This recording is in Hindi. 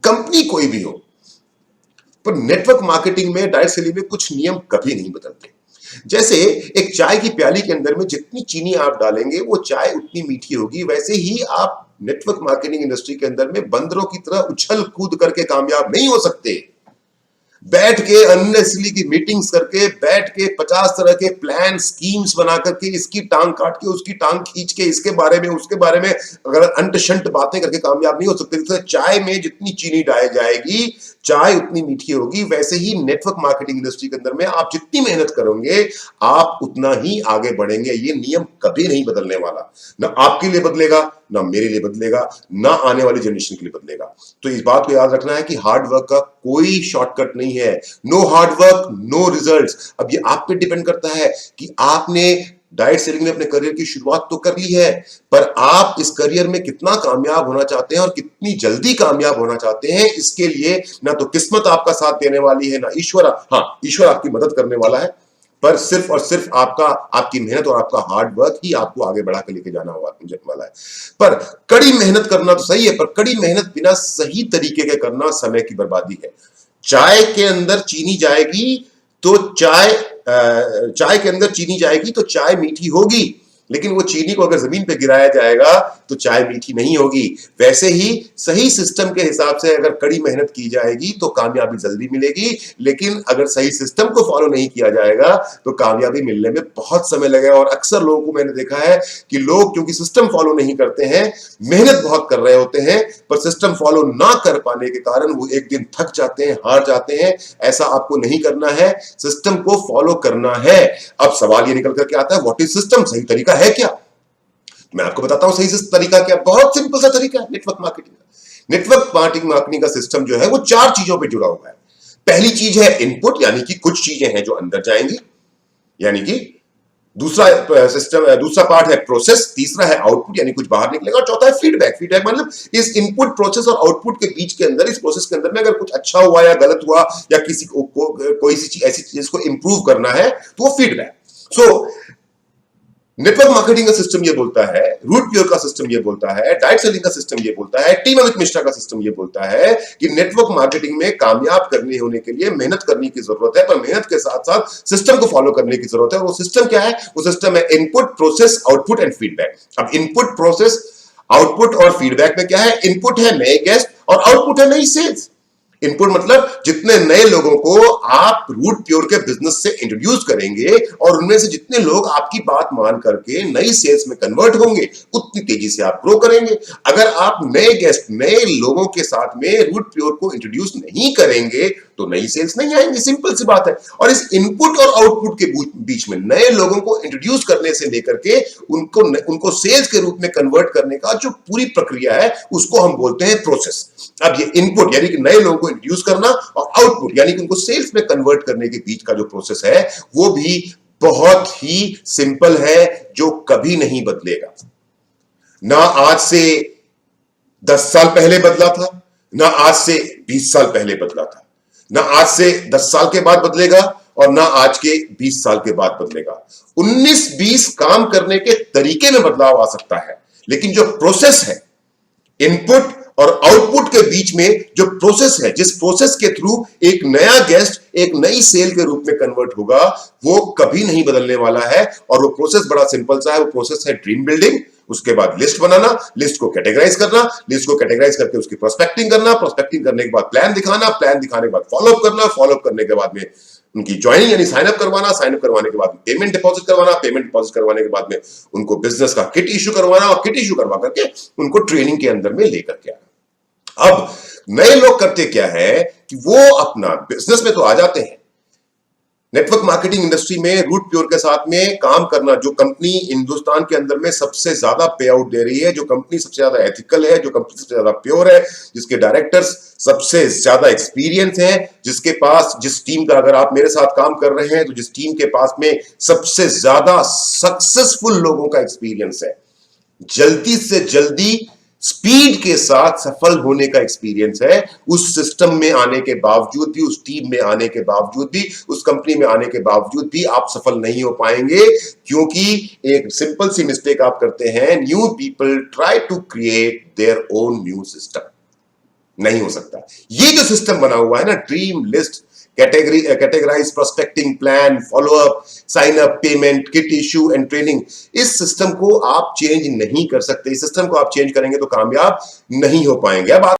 कंपनी कोई भी हो, पर नेटवर्क मार्केटिंग में, डायरेक्ट सेलिंग में कुछ नियम कभी नहीं बदलते। जैसे एक चाय की प्याली के अंदर में जितनी चीनी आप डालेंगे वो चाय उतनी मीठी होगी, वैसे ही आप नेटवर्क मार्केटिंग इंडस्ट्री के अंदर में बंदरों की तरह उछल कूद करके कामयाब नहीं हो सकते। बैठ के अननेसेसरी की मीटिंग्स करके, बैठ के 50 तरह के प्लान स्कीम्स बना करके, इसकी टांग काट के उसकी टांग खींच के, इसके बारे में उसके बारे में अगर अंट शंट बातें करके कामयाब नहीं हो सकते। तो चाय में जितनी चीनी डाली जाएगी चाय उतनी मीठी होगी, वैसे ही नेटवर्क मार्केटिंग इंडस्ट्री के अंदर में आप जितनी मेहनत करोगे आप उतना ही आगे बढ़ेंगे। ये नियम कभी नहीं बदलने वाला, ना आपके लिए बदलेगा, ना मेरे लिए बदलेगा, ना आने वाली जनरेशन के लिए बदलेगा। तो इस बात को याद रखना है कि हार्ड वर्क का कोई शॉर्टकट नहीं है। No hard work no results. अब ये आप पे डिपेंड करता है कि आपने डायरेक्ट सेलिंग में अपने करियर की शुरुआत तो कर ली है, पर आप इस करियर में कितना कामयाब होना चाहते हैं और कितनी जल्दी कामयाब होना चाहते हैं, इसके लिए ना तो किस्मत आपका साथ देने वाली है, ना ईश्वर। हाँ, ईश्वर आपकी मदद करने वाला है, पर सिर्फ और सिर्फ आपकी मेहनत और आपका हार्ड वर्क ही आपको आगे बढ़ा के लेके जाना वाला है। पर कड़ी मेहनत करना तो सही है, पर कड़ी मेहनत बिना सही तरीके के करना समय की बर्बादी है। चाय के अंदर चीनी जाएगी तो चाय के अंदर चीनी जाएगी तो चाय मीठी होगी, लेकिन वो चीनी को अगर जमीन पे गिराया जाएगा तो चाय मीठी नहीं होगी। वैसे ही सही सिस्टम के हिसाब से अगर कड़ी मेहनत की जाएगी तो कामयाबी जल्दी मिलेगी, लेकिन अगर सही सिस्टम को फॉलो नहीं किया जाएगा तो कामयाबी मिलने में बहुत समय लगेगा। और अक्सर लोगों को मैंने देखा है कि लोग क्योंकि सिस्टम फॉलो नहीं करते हैं, मेहनत बहुत कर रहे होते हैं, पर सिस्टम फॉलो ना कर पाने के कारण वो एक दिन थक जाते हैं, हार जाते हैं। ऐसा आपको नहीं करना है, सिस्टम को फॉलो करना है। अब सवाल ये निकल करके आता है, व्हाट इज सिस्टम? सही तरीका है क्या? मैं आपको बताता हूं सही तरीका क्या। बहुत सिंपल सा तरीका है नेटवर्क मार्केटिंग का। नेटवर्क मार्केटिंग का सिस्टम जो है वो 4 चीजों पे जुड़ा हुआ है। पहली चीज है इनपुट, यानी कि कुछ चीजें हैं जो अंदर जाएंगी, यानी कि दूसरा पार्ट है प्रोसेस, तीसरा है आउटपुट यानी कुछ बाहर निकलेगा, और चौथा है फीडबैक। फीडबैक मतलब इस इनपुट, प्रोसेस और आउटपुट के बीच के अंदर, इस प्रोसेस के अंदर में अगर कुछ अच्छा हुआ या गलत हुआ या किसी को कोई सी ऐसी चीज को इंप्रूव करना है तो वो फीडबैक। सो नेटवर्क मार्केटिंग का सिस्टम ये बोलता है, रूट प्योर का सिस्टम ये बोलता है, डायरेक्ट सेलिंग का सिस्टम ये बोलता है, टीम अमित मिश्रा का सिस्टम ये बोलता है कि नेटवर्क मार्केटिंग में कामयाब करने होने के लिए मेहनत करने की जरूरत है, पर मेहनत के साथ साथ सिस्टम को फॉलो करने की जरूरत है। और वो सिस्टम क्या है? वो सिस्टम है input, process, output and feedback. अब इनपुट, प्रोसेस, आउटपुट और फीडबैक में क्या है? इनपुट है नए गेस्ट और आउटपुट है नई सेल्स। इनपुट मतलब जितने नए लोगों को आप रूट प्योर के बिजनेस से इंट्रोड्यूस करेंगे और उनमें से जितने लोग आपकी बात मान करके नई सेल्स में कन्वर्ट होंगे, उतनी तेजी से आप ग्रो करेंगे। अगर आप नए गेस्ट, नए लोगों के साथ में रूट प्योर को इंट्रोड्यूस नहीं करेंगे तो नई सेल्स नहीं आएंगी। सिंपल सी बात है। और इस इनपुट और आउटपुट के बीच में नए लोगों को इंट्रोड्यूस करने से लेकर के उनको सेल्स के रूप में कन्वर्ट करने का जो पूरी प्रक्रिया है उसको हम बोलते हैं प्रोसेस। अब ये इनपुट यानी कि नए लोगों को इंट्रोड्यूस करना, और आउटपुट यानी कि उनको सेल्स में कन्वर्ट करने के बीच का जो प्रोसेस है वो भी बहुत ही सिंपल है, जो कभी नहीं बदलेगा। ना आज से 10 साल पहले बदला था, ना आज से 20 साल पहले बदला था, ना आज से 10 साल के बाद बदलेगा और ना आज के 20 साल के बाद बदलेगा। 19-20 काम करने के तरीके में बदलाव आ सकता है, लेकिन जो प्रोसेस है, इनपुट और आउटपुट के बीच में जो प्रोसेस है, जिस प्रोसेस के थ्रू एक नया गेस्ट एक नई सेल के रूप में कन्वर्ट होगा, वो कभी नहीं बदलने वाला है। और वो प्रोसेस बड़ा सिंपल सा है। वो प्रोसेस है ड्रीम बिल्डिंग, उसके बाद लिस्ट बनाना, लिस्ट को कैटेगराइज करना, लिस्ट को कैटेगराइज करके उसकी प्रोस्पेक्टिंग करना, प्रोस्पेक्टिंग करने के बाद प्लान दिखाना, प्लान दिखाने के बाद फॉलोअप करना, फॉलोअप करने के बाद में उनकी ज्वाइनिंग यानी साइन अप करवाना, साइन अप करवाने के बाद पेमेंट डिपॉजिट करवाना, पेमेंट डिपॉजिट करवाने के बाद में उनको बिजनेस का किट इशू करवाना, और किट इशू करवा करके उनको ट्रेनिंग के अंदर में लेकर के आना। अब नए लोग करते क्या है कि वो अपना बिजनेस में तो आ जाते हैं, नेटवर्क मार्केटिंग इंडस्ट्री में रूट प्योर के साथ में काम करना, जो कंपनी हिंदुस्तान के अंदर में सबसे ज्यादा पे आउट दे रही है, जो कंपनी सबसे ज्यादा एथिकल है, जो कंपनी सबसे ज्यादा प्योर है, जिसके डायरेक्टर्स सबसे ज्यादा एक्सपीरियंस है, जिसके पास, जिस टीम का अगर आप मेरे साथ काम कर रहे हैं तो जिस टीम के पास में सबसे ज्यादा सक्सेसफुल लोगों का एक्सपीरियंस है, जल्दी से जल्दी स्पीड के साथ सफल होने का एक्सपीरियंस है, उस सिस्टम में आने के बावजूद भी, उस टीम में आने के बावजूद भी, उस कंपनी में आने के बावजूद भी आप सफल नहीं हो पाएंगे। क्योंकि एक सिंपल सी मिस्टेक आप करते हैं, new people try to create their own new system. नहीं हो सकता। ये जो सिस्टम बना हुआ है ना, dream list, categorise, prospecting plan, follow up, sign up, payment, kit issue and training, इस सिस्टम को आप चेंज नहीं कर सकते। इस सिस्टम को आप चेंज करेंगे तो कामयाब नहीं हो पाएंगे। अब